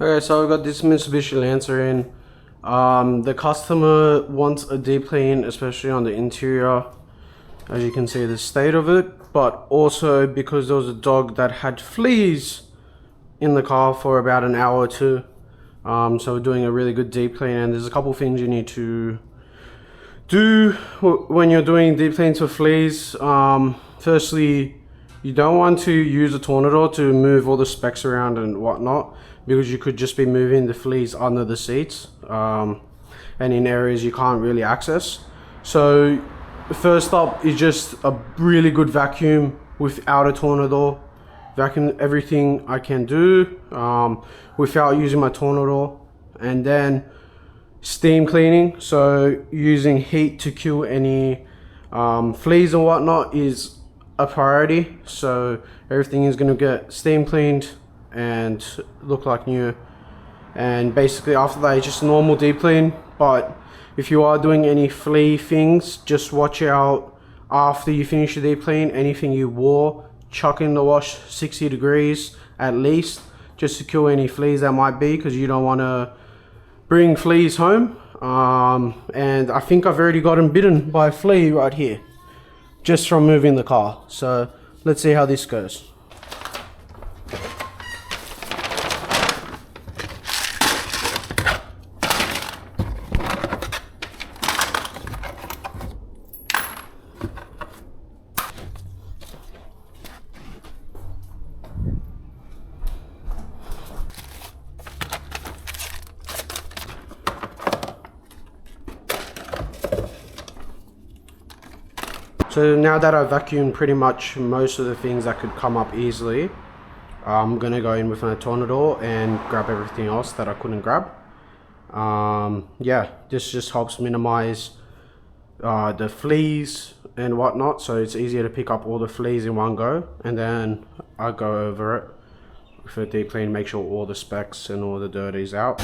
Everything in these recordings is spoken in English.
Okay, so I've got this Mitsubishi Lancer in. The customer wants a deep clean, especially on the interior. As you can see, the state of it, but also because there was a dog that had fleas in the car for about an hour or two. So we're doing a really good deep clean, and there's a couple things you need to do when you're doing deep cleans for fleas. Firstly, you don't want to use a tornado to move all the specks around and whatnot, because you could just be moving the fleas under the seats and in areas you can't really access. So first up is just a really good vacuum without a tornado. Vacuum everything I can do without using my tornado, and then steam cleaning, so using heat to kill any fleas and whatnot is a priority. So everything is going to get steam cleaned and look like new, and basically after that it's just normal deep clean. But if you are doing any flea things, just watch out after you finish the deep clean. Anything you wore, chuck in the wash 60 degrees at least, just to kill any fleas that might be, because you don't want to bring fleas home. And I think I've already gotten bitten by a flea right here just from moving the car. So let's see how this goes. So now that I've vacuumed pretty much most of the things that could come up easily, I'm gonna go in with my tornado and grab everything else that I couldn't grab. Yeah, this just helps minimize the fleas and whatnot, so it's easier to pick up all the fleas in one go, and then I go over it with a deep clean, make sure all the specks and all the dirt is out.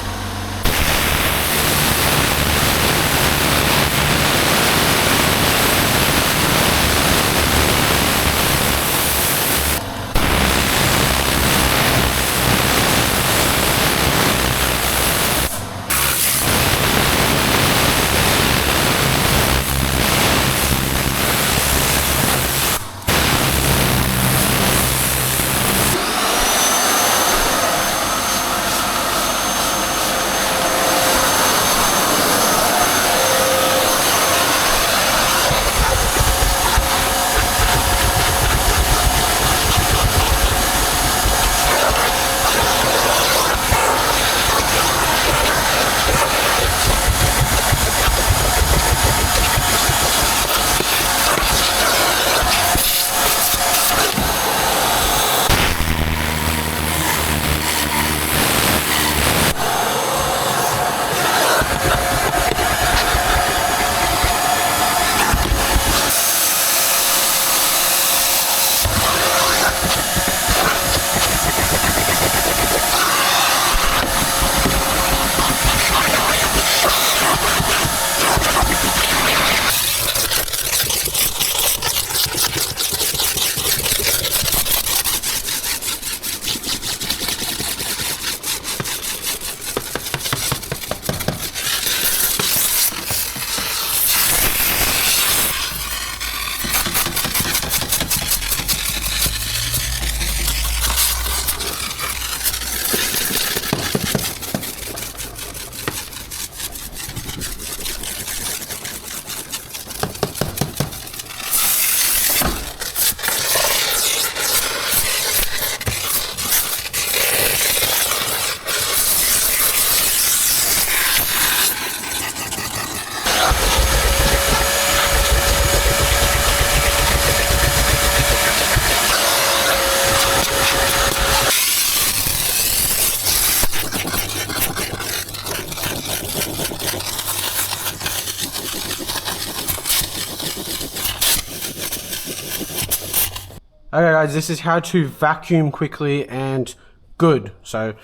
Okay guys, this is how to vacuum quickly and good. So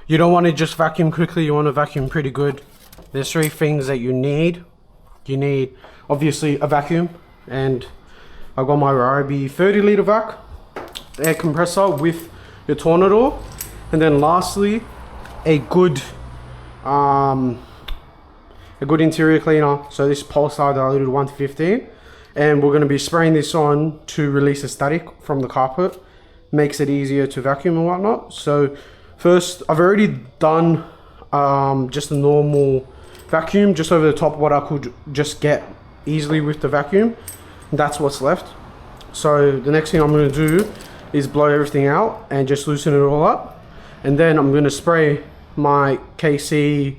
you don't want to just vacuum quickly, you want to vacuum pretty good. There's three things that you need. You need obviously a vacuum, and I've got my Ryobi 30 litre vac, air compressor with your tornado, and then lastly a good interior cleaner. So this Pulsar diluted 1 to 15, and we're going to be spraying this on to release the static from the carpet. Makes it easier to vacuum and whatnot. So first, I've already done just a normal vacuum just over the top of what I could just get easily with the vacuum. That's what's left. So the next thing I'm going to do is blow everything out and just loosen it all up, and then I'm going to spray my KC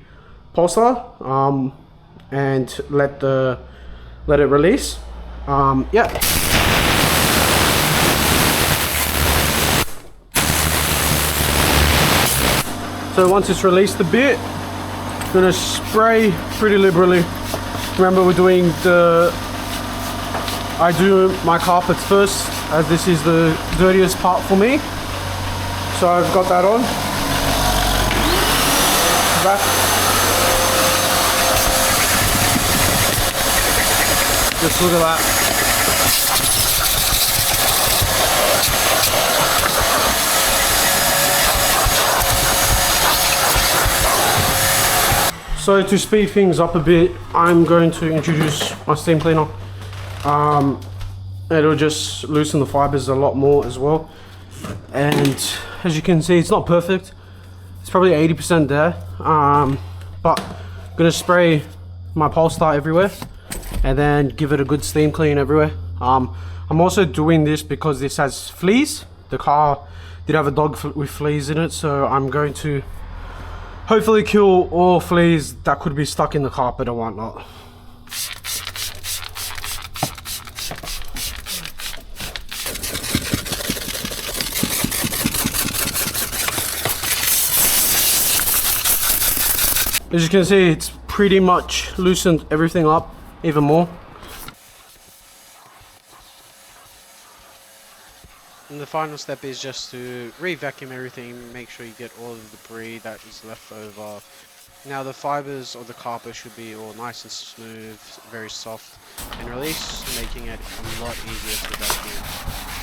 Pulsar and let it release. Yeah. So once it's released a bit, I'm gonna spray pretty liberally. Remember, I do my carpets first, as this is the dirtiest part for me. So I've got that on. Back. Just look at that. So to speed things up a bit, I'm going to introduce my steam cleaner. It'll just loosen the fibers a lot more as well. And as you can see, it's not perfect. It's probably 80% there. But I'm gonna spray my Polestar everywhere and then give it a good steam clean everywhere. I'm also doing this because this has fleas. The car did have a dog with fleas in it, so I'm going to hopefully kill all fleas that could be stuck in the carpet or whatnot. As you can see, it's pretty much loosened everything up even more. And the final step is just to re-vacuum everything, make sure you get all of the debris that is left over. Now the fibers of the carpet should be all nice and smooth, very soft and released, making it a lot easier to vacuum.